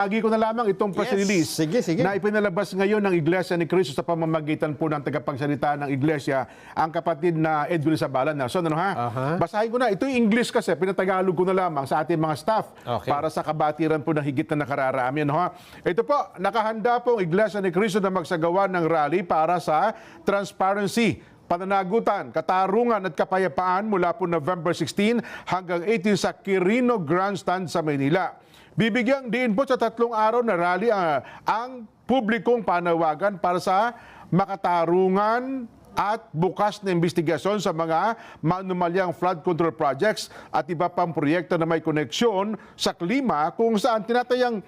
Agi ko na lamang itong press release Sige. na ipinalabas ngayon ng Iglesia ni Cristo sa pamamagitan po ng tagapagsalita ng Iglesia, ang kapatid na Edwin Zabala. So, ano ha? Basahin ko na. Ito yung English kasi, pinatagalog ko na lamang sa ating mga staff para sa kabatiran po ng higit na nakararami. Ano ha? Ito po, nakahanda po ang Iglesia ni Cristo na magsagawa ng rally para sa transparency, pananagutan, katarungan at kapayapaan mula po November 16 hanggang 18 sa Quirino Grandstand sa Maynila. Bibigyang diin po sa 3 araw na rally ang publikong panawagan para sa makatarungan at bukas na investigasyon sa mga maanumalyang flood control projects at iba pang proyekto na may koneksyon sa klima kung saan tinatayang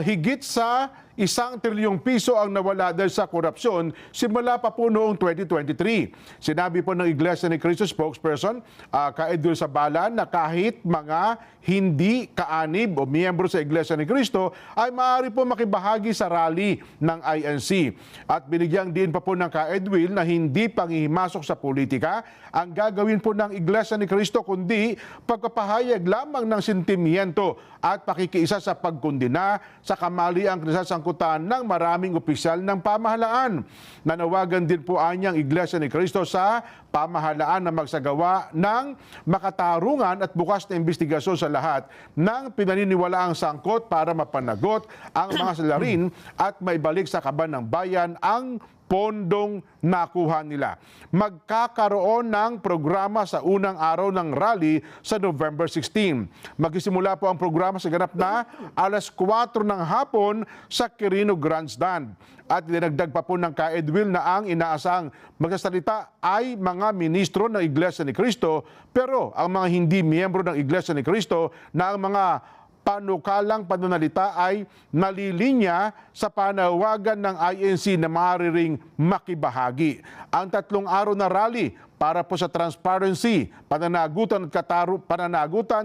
higit sa 1 trilyong piso ang nawala dahil sa korupsyon simula pa po noong 2023. Sinabi po ng Iglesia ni Cristo spokesperson, ka Edwin Zabala, na kahit mga hindi kaanib o miyembro sa Iglesia ni Cristo ay maaari po makibahagi sa rally ng INC. At binigyang din pa po ng ka Edwin na hindi panghihimasok sa politika ang gagawin po ng Iglesia ni Cristo, kundi pagpapahayag lamang ng sentimiento at pakikiisa sa pagkundina sa kamaliang kinasasangkutan ng maraming opisyal ng pamahalaan. Nanawagan din po anyang Iglesia ni Cristo sa pamahalaan na magsagawa ng makatarungan at bukas na investigasyon sa lahat ng pinaniniwalaang sangkot para mapanagot ang mga salarin at maibalik sa kaban ng bayan ang pondong nakuha nila. Magkakaroon ng programa sa unang araw ng rally sa November 16. Magsisimula po ang programa sa ganap na alas 4 ng hapon sa Quirino Grandstand. At dinagdag pa po ng ka Edwin na ang inaasang magsasalita ay mga ministro ng Iglesia ni Cristo, pero ang mga hindi miyembro ng Iglesia ni Cristo na ang mga panukalang panunalita ay nalilinya sa panawagan ng INC na maaaring makibahagi. Ang 3 araw na rally para po sa transparency, pananagutan,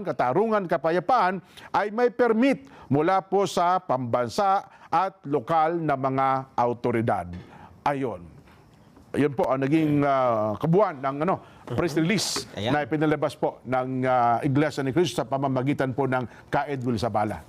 katarungan, kapayapaan ay may permit mula po sa pambansa at lokal na mga autoridad. Ayun po ang naging kabuuan ng press release na ipinalabas po ng Iglesia ni Cristo sa pamamagitan po ng ka Edwin Zabala.